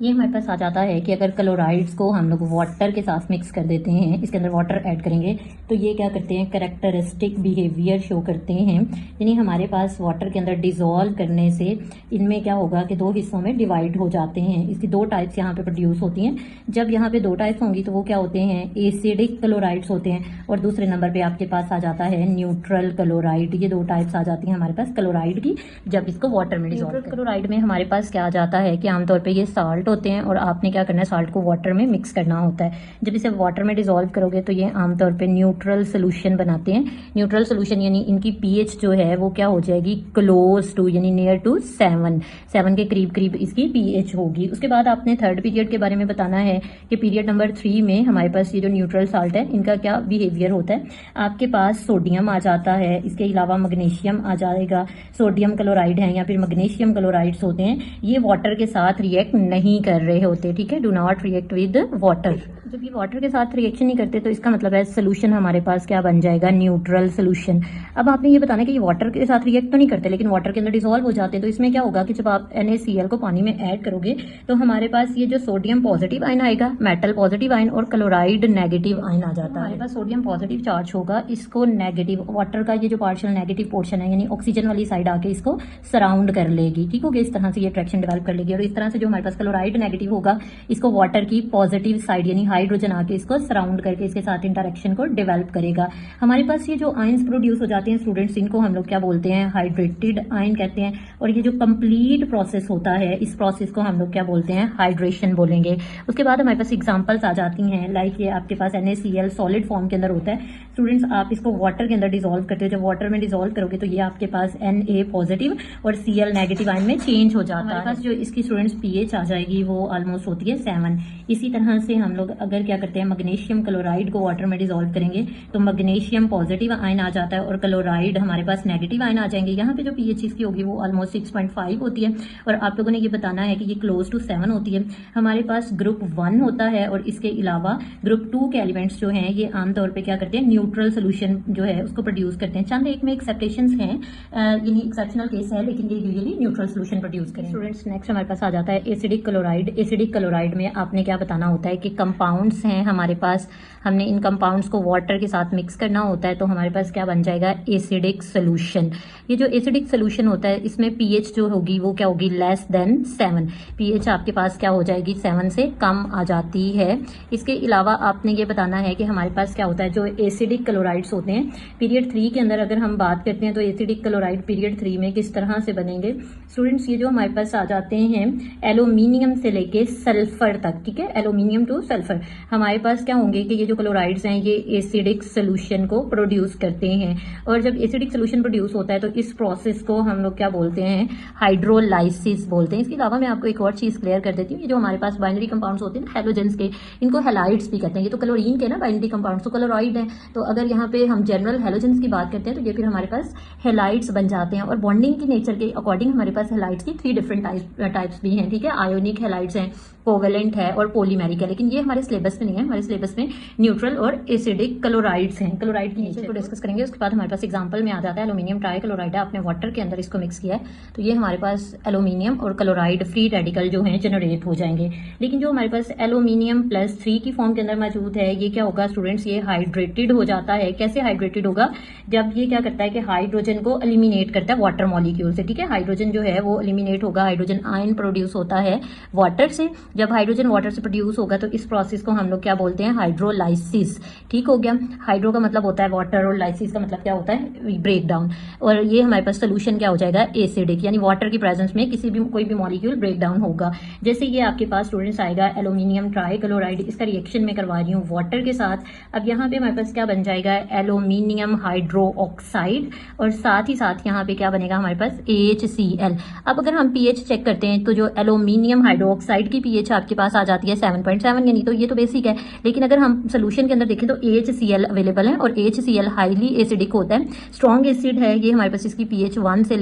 ये हमारे पास आ जाता है कि अगर क्लोराइड्स को हम लोग वाटर के साथ मिक्स कर देते हैं, इसके अंदर वाटर ऐड करेंगे तो ये क्या करते हैं, कैरेक्टरिस्टिक बिहेवियर शो करते हैं। यानी हमारे पास वाटर के अंदर डिजोल्व करने से इनमें क्या होगा कि दो हिस्सों में डिवाइड हो जाते हैं। इसकी दो टाइप्स यहाँ पे प्रोड्यूस होती हैं। जब यहाँ पे दो टाइप्स होंगी तो वो क्या होते हैं, एसिडिक क्लोराइड्स होते हैं, और दूसरे नंबर पे आपके पास आ जाता है न्यूट्रल क्लोराइड। ये दो टाइप्स आ जाती हैं हमारे पास क्लोराइड की जब इसको वाटर में डिजोल्व। क्लोराइड में हमारे पास क्या आ जाता है कि आमतौर पर ये साल्ट होते हैं और आपने क्या करना है, साल्ट को वाटर में मिक्स करना होता है। जब इसे वाटर में डिसॉल्व करोगे तो ये आमतौर पे न्यूट्रल सोल्यूशन बनाते हैं। न्यूट्रल सोल्यूशन यानी इनकी पीएच जो है वो क्या हो जाएगी, क्लोज टू यानी नियर टू 7 के करीब करीब इसकी पीएच होगी। उसके बाद आपने थर्ड पीरियड के बारे में बताना है कि पीरियड नंबर 3 में हमारे पास ये जो न्यूट्रल साल्ट है इनका क्या बिहेवियर होता है। आपके पास सोडियम आ जाता है, इसके अलावा मैग्नीशियम आ जाएगा। सोडियम क्लोराइड है या फिर मैग्नीशियम क्लोराइड्स होते हैं, ये वाटर के साथ रिएक्ट नहीं कर रहे होते, ठीक है, do not react with water. जब ये वाटर के साथ रिएक्शन नहीं करते तो इसका मतलब है सोल्यूशन हमारे पास क्या बन जाएगा, न्यूट्रल सोल्यूशन। अब आपने ये बताना है कि ये वाटर के साथ रिएक्ट तो नहीं करते लेकिन वाटर के अंदर डिसॉल्व हो जाते हैं, तो इसमें क्या होगा कि जब आप NaCl को पानी में ऐड करोगे तो हमारे पास ये जो सोडियम पॉजिटिव आयन आएगा, मेटल पॉजिटिव आयन और क्लोराइड नेगेटिव आयन आ जाता है। हमारे पास सोडियम पॉजिटिव चार्ज होगा, इसको नेगेटिव वाटर का ये जो पार्शियल नेगेटिव पोर्शन है यानी ऑक्सीजन वाली साइड आके इसको सराउंड कर लेगी, ठीक हो गया। इस तरह से ये अट्रैक्शन डेवलप कर लेगी और इस तरह से जो हमारे पास क्लोराइड नेगेटिव होगा इसको वाटर की पॉजिटिव साइड यानी हाइड्रोजन आके इसको सराउंड करके इसके साथ इंटरेक्शन को डेवलप करेगा। हमारे पास ये जो आयंस प्रोड्यूस हो जाते हैं स्टूडेंट्स, इनको हम लोग क्या बोलते हैं, हाइड्रेटेड आयन कहते हैं। और ये जो कंप्लीट प्रोसेस होता है इस प्रोसेस को हम लोग क्या बोलते हैं, हाइड्रेशन बोलेंगे। उसके बाद हमारे पास एग्जांपल्स आ जाती हैं, लाइक ये आपके पास NaCl सॉलिड फॉर्म के अंदर होता है। स्टूडेंट्स आप इसको वाटर के अंदर डिसॉल्व करते हो, जब वाटर में डिसॉल्व करोगे तो ये आपके पास Na पॉजिटिव और Cl नेगेटिव आयन में चेंज हो जाता है। हमारे पास जो इसकी स्टूडेंट्स pH आ जाएगी वो ऑलमोस्ट होती है 7। इसी तरह से हम लोग अगर क्या करते हैं, मैग्नीशियम क्लोराइड को वाटर में डिसॉल्व करेंगे तो मैग्नीशियम पॉजिटिव आयन आ जाता है और क्लोराइड हमारे पास नेगेटिव आयन आ जाएंगे। यहाँ पे जो pH इसकी होगी वो ऑलमोस्ट 6.5 होती है और आप लोगों ने ये बताना है कि ये क्लोज टू 7 होती है। हमारे पास ग्रुप 1 होता है और इसके अलावा ग्रुप 2 के एलिमेंट्स जो हैं ये आमतौर पे क्या करते हैं, न्यूट्रल सोल्यूशन जो है उसको प्रोड्यूस करते हैं। चंद एक में एक्सेप्टेशंस हैं, यानी एक्सेप्शनल केस है, लेकिन ये यूजुअली न्यूट्रल सोल्यूशन प्रोड्यूस करें। स्टूडेंट्स नेक्स्ट हमारे पास आ जाता है एसिडिक क्लोराइड। एसिडिक क्लोराइड में आपने क्या बताना होता है कि कंपाउंड्स हैं हमारे पास, हमने इन कंपाउंड्स को वाटर के साथ मिक्स करना होता है तो हमारे पास क्या बन जाएगा, एसिडिक सोल्यूशन। ये जो एसिडिक सोल्यूशन होता है इसमें pH जो होगी वो क्या होगी, लेस देन 7। pH आपके पास क्या हो जाएगी, 7 से कम आ जाती है। इसके अलावा आपने ये बताना है कि हमारे पास क्या होता है, जो एसिडिक क्लोराइड्स होते हैं पीरियड 3 के अंदर अगर हम बात करते हैं तो एसिडिक क्लोराइड पीरियड 3 में किस तरह से बनेंगे। स्टूडेंट्स ये जो हमारे पास आ जाते हैं एल्यूमिनियम से लेके सल्फर तक, ठीक है, एल्यूमिनियम टू सल्फर, हमारे पास क्या होंगे कि ये जो क्लोराइड्स हैं ये एसिडिक सोल्यूशन को प्रोड्यूस करते हैं। और जब एसिडिक सोल्यूशन प्रोड्यूस होता है तो इस प्रोसेस को हम लोग क्या बोलते हैं, हाइड्रोलाइसिस बोलते हैं। इसके अलावा मैं आपको एक और चीज क्लियर कर देती हूँ, ये जो हमारे पास बाइनरी कंपाउंड्स होते हैं हेलोजेंस के, इनको हेलाइड्स भी कहते हैं। ये तो क्लोरीन के ना बाइनरी कंपाउंड्स तो क्लोराइड है, तो अगर यहाँ पे हम जनरल हेलोजेंस की बात करते हैं तो ये फिर हमारे पास हेलाइड्स बन जाते हैं। और बॉन्डिंग की नेचर के अकॉर्डिंग हमारे पास हेलाइड्स की 3 डिफरेंट टाइप्स भी हैं, ठीक है, आयोनिक हेलाइड्स हैं, कोवेलेंट है और पॉलीमेरिक है, लेकिन ये हमारे सिलेबस में नहीं है। हमारे सिलेबस में न्यूट्रल और एसिडिक क्लोराइड्स हैं। क्लोराइड की नेचर को डिस्कस करेंगे। उसके बाद हमारे पास एग्जांपल में आ जाता है एल्यूमिनियम ट्राइक्लोराइड है, आपने वाटर के अंदर इसको मिक्स किया है तो ये हमारे पास एल्यूमिनियम और क्लोराइड फ्री रेडिकल जो हैं जनरेट हो जाएंगे। लेकिन जो हमारे पास एल्यूमिनियम +3 की फॉर्म के अंदर मौजूद है ये क्या होगा स्टूडेंट्स, ये हाइड्रेटेड हो जाता है। कैसे हाइड्रेटेड होगा, जब ये क्या करता है कि हाइड्रोजन को एलिमिनेट करता है वाटर मॉलिक्यूल से, ठीक है, हाइड्रोजन जो है वो एलिमिनेट होगा, हाइड्रोजन आयन प्रोड्यूस होता है वाटर से। जब हाइड्रोजन वाटर से प्रोड्यूस होगा तो इस प्रोसेस को हम लोग क्या बोलते हैं, हाइड्रोलाइसिस, ठीक हो गया। हाइड्रो का मतलब होता है वाटर और लाइसिस का मतलब क्या होता है, ब्रेक डाउन। और ये हमारे पास सोल्यूशन क्या हो जाएगा, एसिडिक, यानी वाटर की प्रेजेंस में किसी भी कोई भी मॉलिक्यूल ब्रेक डाउन होगा। जैसे ये आपके पास स्टूडेंट्स आएगा एल्यूमिनियम ट्राइक्लोराइड, इसका रिएक्शन में करवा रही हूँ वाटर के साथ। अब यहाँ पे हमारे पास क्या बन जाएगा, एल्यूमिनियम हाइड्रो ऑक्साइड, और साथ ही साथ यहाँ पे क्या बनेगा हमारे पास, HCl। अब अगर हम pH चेक करते हैं तो जो एल्यूमिनियम हाइड्रो ऑक्साइड की pH आपके पास आ जाती है 7.7, यानी तो ये तो बेसिक है। लेकिन अगर हम सोल्यूशन के अंदर देखें तो HCl अवेलेबल है और HCl हाईली एसिडिक होता है, स्ट्रॉन्ग एसिड है ये हमारे पास। इसकी pH 0 से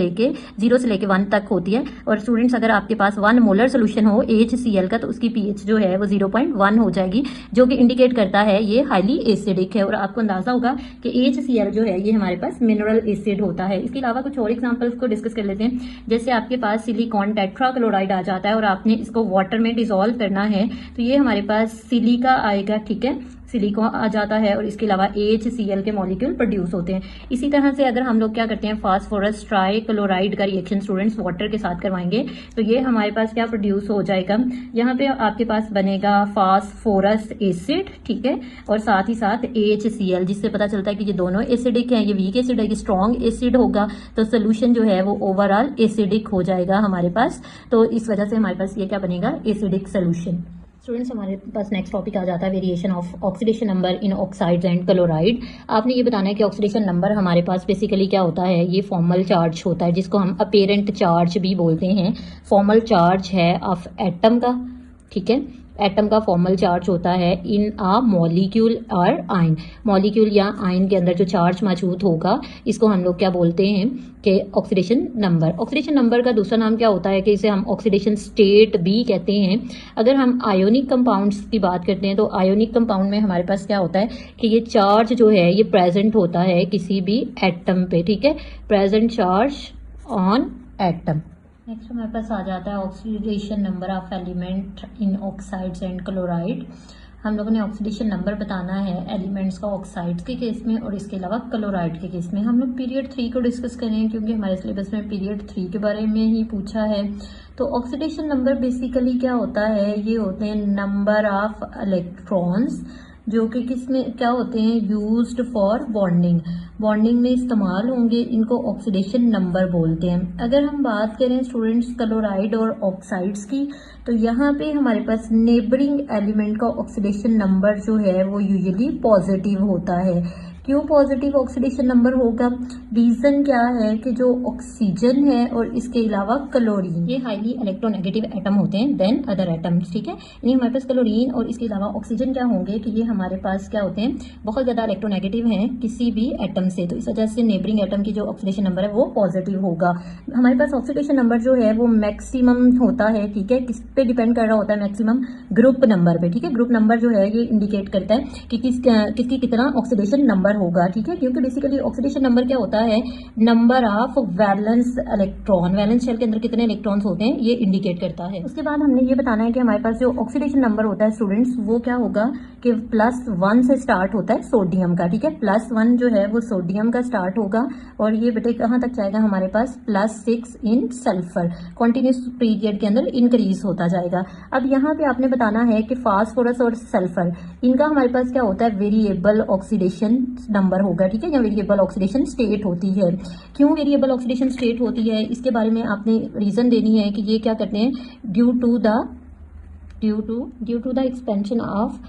लेके 1 तक होती है। और स्टूडेंट्स अगर आपके पास 1 मोलर सोल्यूशन हो HCl का तो उसकी pH जो है वो 0.1 हो जाएगी, जो कि इंडिकेट करता है ये हाईली एसिडिक है। और आपको अंदाजा होगा कि HCl जो है ये हमारे पास मिनरल एसिड होता है। इसके अलावा कुछ और एग्जांपल्स को डिस्कस कर लेते हैं। जैसे आपके पास सिलिकॉन टेट्राक्लोराइड आ जाता है और आपने इसको वाटर में डिसॉल्व करना है तो ये हमारे पास सिलिका आएगा, ठीक है, सिलिकॉन आ जाता है और इसके अलावा HCl के मॉलिक्यूल प्रोड्यूस होते हैं। इसी तरह से अगर हम लोग क्या करते हैं, फास्फोरस ट्राइक्लोराइड का रिएक्शन स्टूडेंट्स वाटर के साथ करवाएंगे तो ये हमारे पास क्या प्रोड्यूस हो जाएगा, यहाँ पे आपके पास बनेगा फास्फोरस एसिड, ठीक है, और साथ ही साथ HCl, जिससे पता चलता है कि ये दोनों एसिडिक हैं। ये वीक एसिड है, ये स्ट्रॉन्ग एसिड होगा तो सोल्यूशन जो है वो ओवरऑल एसिडिक हो जाएगा हमारे पास। तो इस वजह से हमारे पास ये क्या बनेगा, एसिडिक सोल्यूशन। स्टूडेंट्स हमारे पास नेक्स्ट टॉपिक आ जाता है variation of oxidation number in oxides and chloride. आपने ये बताना है कि ऑक्सीडेशन नंबर हमारे पास बेसिकली क्या होता है, ये फॉर्मल चार्ज होता है जिसको हम अपेरेंट चार्ज भी बोलते हैं। फॉर्मल चार्ज है ऑफ एटम का, ठीक है, एटम का फॉर्मल चार्ज होता है इन अ मॉलिक्यूल और आयन। मॉलिक्यूल या आयन के अंदर जो चार्ज मौजूद होगा इसको हम लोग क्या बोलते हैं कि ऑक्सीडेशन नंबर। ऑक्सीडेशन नंबर का दूसरा नाम क्या होता है कि इसे हम ऑक्सीडेशन स्टेट भी कहते हैं। अगर हम आयोनिक कंपाउंड्स की बात करते हैं तो आयोनिक कंपाउंड में हमारे पास क्या होता है कि ये चार्ज जो है ये प्रेजेंट होता है किसी भी एटम पे, ठीक है, present charge on atom. Next हमारे पास आ जाता है oxidation number of element in oxides and chloride. हम लोगों ने ऑक्सीडेशन नंबर बताना है एलिमेंट्स का ऑक्साइड्स के केस में और इसके अलावा क्लोराइड के केस में। हम लोग पीरियड 3 को डिस्कस करें क्योंकि हमारे सिलेबस में पीरियड 3 के बारे में ही पूछा है। तो ऑक्सीडेशन नंबर बेसिकली क्या होता है, ये होते हैं नंबर ऑफ इलेक्ट्रॉन्स जो कि किसमें क्या होते हैं, यूज्ड फॉर बॉन्डिंग, बॉन्डिंग में इस्तेमाल होंगे, इनको ऑक्सीडेशन नंबर बोलते हैं। अगर हम बात करें स्टूडेंट्स क्लोराइड और ऑक्साइड्स की तो यहाँ पे हमारे पास नेबरिंग एलिमेंट का ऑक्सीडेशन नंबर जो है वो यूजुअली पॉजिटिव होता है। क्यों पॉजिटिव ऑक्सीडेशन नंबर होगा, रीजन क्या है कि जो ऑक्सीजन है और इसके अलावा क्लोरीन ये हाईली इलेक्ट्रोनेगेटिव एटम होते हैं देन अदर एटम्स, ठीक है। यानी हमारे पास क्लोरीन और इसके अलावा ऑक्सीजन क्या होंगे कि ये हमारे पास क्या होते हैं, बहुत ज्यादा इलेक्ट्रोनेगेटिव हैं किसी भी एटम से, तो इस वजह से नेबरिंग एटम की जो ऑक्सीडेशन नंबर है वो पॉजिटिव होगा। हमारे पास ऑक्सीडेशन नंबर जो है वो मैक्सिमम होता है, ठीक है, किस पे डिपेंड कर रहा होता है, मैक्सिमम ग्रुप नंबर पे, ठीक है। ग्रुप नंबर जो है ये इंडिकेट करता है कि किसकी कितना ऑक्सीडेशन नंबर होगा, ठीक है, क्योंकि बेसिकली ऑक्सीडेशन नंबर क्या होता है, number of valence electron, valence shell के अंदर कितने इलेक्ट्रॉन्स होते हैं ये इंडिकेट करता है। उसके बाद हमने ये बताना है कि हमारे पास जो ऑक्सीडेशन नंबर होता है स्टूडेंट्स वो क्या होगा कि +1 से स्टार्ट होता है सोडियम का, ठीक है, +1 जो है वो सोडियम का स्टार्ट होगा और ये बेटे कहाँ तक जाएगा हमारे पास +6 इन सल्फर, कॉन्टिन्यूस पीरियड के अंदर इंक्रीज होता जाएगा। अब यहाँ पे आपने बताना है कि फास्फोरस और सल्फर इनका हमारे पास क्या होता है, वेरिएबल ऑक्सीडेशन नंबर होगा, ठीक है, या वेरिएबल ऑक्सीडेशन स्टेट होती है। क्यों वेरिएबल ऑक्सीडेशन स्टेट होती है इसके बारे में आपने रीजन देनी है कि ये क्या करते हैं, due to the expansion of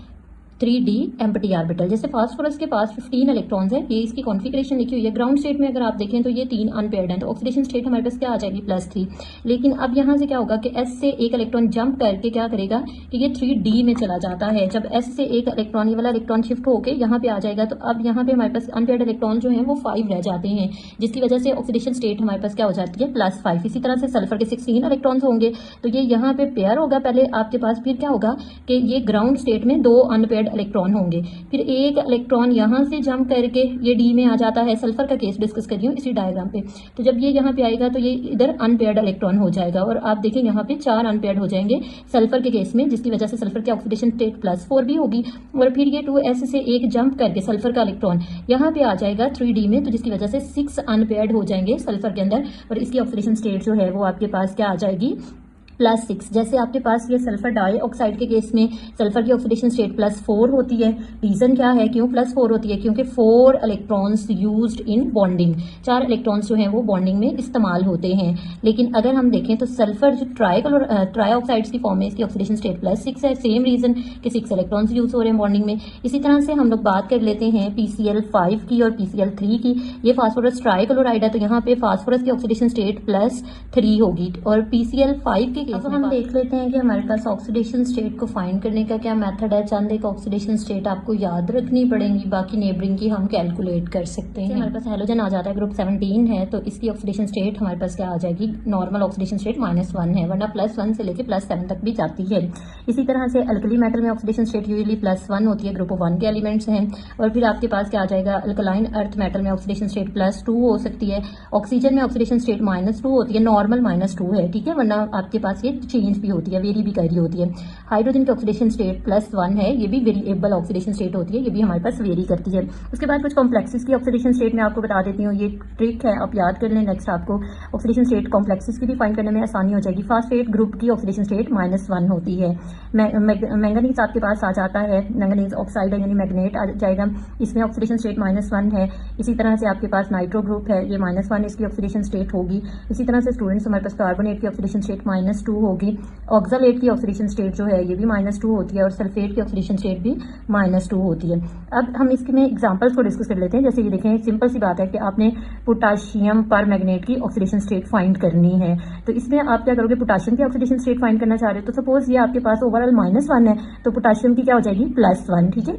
3d empty orbital. जैसे फास्फोरस के पास 15 इलेक्ट्रॉन्स है, ये इसकी कॉन्फिगरेशन लिखी हुई है। ग्राउंड स्टेट में अगर आप देखें तो ये 3 अनपेयर्ड हैं, तो ऑक्सीडेशन स्टेट हमारे पास क्या आ जाएगी +3। लेकिन अब यहाँ से क्या होगा कि S से एक इलेक्ट्रॉन जंप करके क्या करेगा कि ये 3d में चला जाता है। जब S से एक इलेक्ट्रॉन ये वाला इलेक्ट्रॉन शिफ्ट होकर यहाँ पे आ जाएगा तो अब यहाँ पे हमारे पास अनपेयर्ड इलेक्ट्रॉन जो है वो 5 रह जाते हैं, जिसकी वजह से ऑक्सीडेशन स्टेट हमारे पास क्या हो जाती है +5। इसी तरह से सल्फर के 16 इलेक्ट्रॉन्स होंगे तो ये यहाँ पे पेयर होगा पहले आपके पास, फिर क्या होगा कि ये ग्राउंड स्टेट में 2 अनपेयर्ड इलेक्ट्रॉन होंगे, फिर एक इलेक्ट्रॉन यहाँ से जंप करके ये डी में आ जाता है। सल्फर का केस डिस्कस कर रही हूँ इसी डायग्राम पे। तो जब ये यहाँ पे आएगा तो ये इधर अनपेयर्ड इलेक्ट्रॉन हो जाएगा और आप देखें यहाँ पे 4 अनपेयर्ड हो जाएंगे सल्फर के केस में, जिसकी वजह से सल्फर की ऑक्सीडेशन स्टेट +4 भी होगी। और फिर ये 2s से एक जंप करके सल्फर का इलेक्ट्रॉन यहाँ पे आ जाएगा 3d में, तो जिसकी वजह से 6 अनपेयर्ड हो जाएंगे सल्फर के अंदर और इसकी ऑक्सीडेशन स्टेट जो है वो आपके पास क्या आ जाएगी +6। जैसे आपके पास ये सल्फर डाइऑक्साइड के केस में सल्फर की ऑक्सीडेशन स्टेट +4 होती है। रीजन क्या है क्यों +4 होती है, क्योंकि 4 electrons used in bonding, 4 electrons जो हैं वो बॉन्डिंग में इस्तेमाल होते हैं। लेकिन अगर हम देखें तो सल्फर जो ट्राइऑक्साइड्स की फॉर्म में इसकी ऑक्सीडेशन स्टेट +6 है, सेम रीजन कि 6 इलेक्ट्रॉन्स यूज हो रहे हैं बॉन्डिंग में। इसी तरह से हम लोग बात कर लेते हैं PCl5 की और PCl3 की। ये फास्फोरस ट्राइक्लोराइड है तो यहाँ पे फास्फोरस की ऑक्सीडेशन स्टेट +3 होगी और PCl5 की के केस में हम देख लेते हैं कि हमारे पास ऑक्सीडेशन स्टेट को फाइंड करने का क्या मेथड है। चंद एक ऑक्सीडेशन स्टेट आपको याद रखनी पड़ेंगी, बाकी नेबरिंग की हम कैलकुलेट कर सकते हैं। हमारे पास हेलोजन आ जाता है, ग्रुप 17 है, तो इसकी ऑक्सीडेशन स्टेट हमारे पास क्या आ जाएगी, नॉर्मल ऑक्सीडेशन स्टेट -1 है, वरना +1 से लेकर +7 तक भी जाती है। इसी तरह से अल्कली मेटल में ऑक्सीडेशन स्टेट यूजुअली +1 होती है, ग्रुप 1 के एलिमेंट्स हैं। और फिर आपके पास क्या आ जाएगा, अल्कलाइन अर्थ मेटल में ऑक्सीडेशन स्टेट +2 हो सकती है। ऑक्सीजन में ऑक्सीडेशन स्टेट -2 होती है, नॉर्मल -2 है, ठीक है, वरना आपके पास ये चेंज भी होती है, वेरी भी कर रही होती है। हाइड्रोजन की ऑक्सीडेशन स्टेट +1 है, ये भी वेरिएबल ऑक्सीडेशन स्टेट होती है, ये भी हमारे पास वेरी करती है। उसके बाद कुछ कॉम्प्लेक्सेस की ऑक्सीडेशन स्टेट मैं आपको बता देती हूँ, ये ट्रिक है, आप याद कर लें। नेक्स्ट आपको ऑक्सीडेशन स्टेट कॉम्प्लेक्सेस की भी फाइंड करने में आसानी हो जाएगी। फास्फेट ग्रुप की ऑक्सीडेशन स्टेट -1 होती है। मैंगनीज आपके पास आ जाता है, मैंगनीज ऑक्साइड यानी मैग्नेट आ जाएगा, इसमें ऑक्सीडेशन स्टेट -1 है। इसी तरह से आपके पास नाइट्रो ग्रुप है, ये -1 इसकी ऑक्सीडेशन स्टेट होगी। इसी तरह से स्टूडेंट्स हमारे पास कार्बोनेट की ऑक्सीडेशन स्टेट -2 होगी। ऑक्सालेट की ऑक्सीडेशन स्टेट जो है ये भी -2 होती है, और सल्फेट की ऑक्सीडेशन स्टेट भी -2 होती है। अब हम इसमें एग्जांपल्स को डिस्कस कर लेते हैं। जैसे ये देखें, सिंपल सी बात है कि आपने पोटाशियम पर मैग्नेट की ऑक्सीडेशन स्टेट फाइंड करनी है। तो इसमें आप क्या करोगे, पोटाशियम की ऑक्सीडेशन स्टेट फाइंड करना चाह रहे हो, तो सपोज ये आपके पास ओवरऑल -1 है, तो पोटाशियम की क्या हो जाएगी, +1, ठीक है।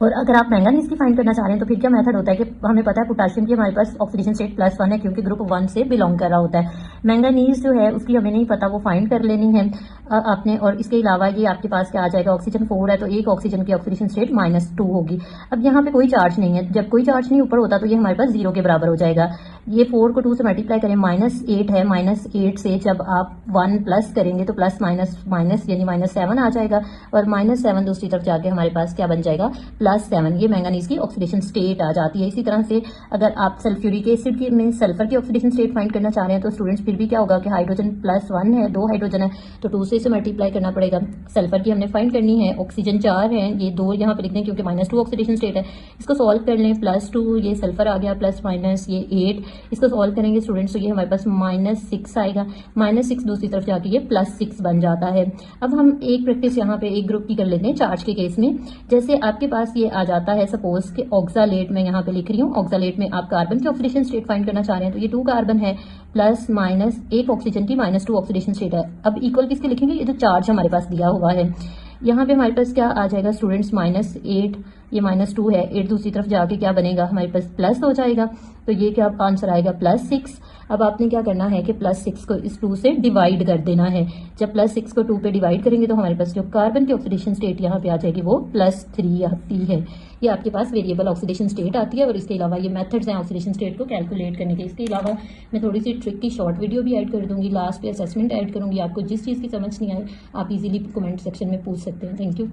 और अगर आप मैंगनीज की फाइंड करना चाह रहे हैं तो फिर क्या मेथड होता है कि हमें पता है पोटाशियम की हमारे पास ऑक्सीडेशन स्टेट +1 है, क्योंकि ग्रुप 1 से बिलोंग कर रहा होता है। मैंगनीज जो है उसकी हमें नहीं पता, वो फाइंड कर लेनी है आपने। और इसके अलावा ये आपके पास क्या आ जाएगा, ऑक्सीजन 4 है, तो एक ऑक्सीजन की ऑक्सीडेशन स्टेट -2 होगी। अब यहाँ पे कोई चार्ज नहीं है, जब कोई चार्ज नहीं ऊपर होता तो ये हमारे पास 0 के बराबर हो जाएगा। ये 4 को 2 से मल्टीप्लाई करें, -8 है, -8 से जब आप 1 प्लस करेंगे तो प्लस माइनस यानी -7 आ जाएगा, और -7 दूसरी तरफ जाके हमारे पास क्या बन जाएगा, +7। ये मैंगनीज की ऑक्सीडेशन स्टेट आ जाती है। इसी तरह से अगर आप सल्फ्यूरिक एसिड की में सल्फर की ऑक्सीडेशन स्टेट फाइंड करना चाह रहे हैं तो स्टूडेंट्स फिर भी क्या होगा कि हाइड्रोजन +1 है, 2 हाइड्रोजन है, तो 2 से मल्टीप्लाई करना पड़ेगा। सल्फर की हमने फाइंड करनी है, ऑक्सीजन 4 है, ये 2 यहाँ पे लिख दें क्योंकि -2 ऑक्सीडेशन स्टेट है। इसको सॉल्व कर लें, +2, ये सल्फर आ गया, प्लस ये 8, इसको सॉल्व करेंगे स्टूडेंट्स तो ये हमारे पास -6 आएगा, -6 दूसरी तरफ जाके ये +6 बन जाता है। अब हम एक प्रैक्टिस यहाँ पे एक ग्रुप की कर लेते हैं चार्ज के केस में। जैसे आपके पास ये आ जाता है, सपोज कि ऑक्सालेट में यहाँ पे लिख रही हूँ, ऑक्सालेट में आप कार्बन की ऑक्सीडेशन स्टेट फाइंड करना चाह रहे हैं, तो ये 2 कार्बन है, प्लस माइनस एक ऑक्सीजन की -2 ऑक्सीडेशन स्टेट है। अब इक्वल किसके लिखेंगे, ये जो चार्ज हमारे पास दिया हुआ है, यहाँ पे हमारे पास क्या आ जाएगा स्टूडेंट्स, -8, ये -2 है, 8 दूसरी तरफ जाके क्या बनेगा हमारे पास प्लस हो जाएगा, तो ये क्या आंसर आएगा +6। अब आपने क्या करना है कि +6 को इस 2 से डिवाइड कर देना है। जब +6 को 2 पे डिवाइड करेंगे तो हमारे पास जो कार्बन की ऑक्सीडेशन स्टेट यहाँ पे आ जाएगी वो +3 आती है। ये आपके पास वेरिएबल ऑक्सीडेशन स्टेट आती है। और इसके अलावा ये मेथड्स हैं ऑक्सीडेशन स्टेट को कैलकुलेट करने के। इसके अलावा मैं थोड़ी सी ट्रिक की शॉर्ट वीडियो भी ऐड कर दूंगी, लास्ट पे असेसमेंट ऐड करूंगी। आपको जिस चीज़ की समझ नहीं आए आप इजीली कमेंट सेक्शन में पूछ सकते हैं। Thank you.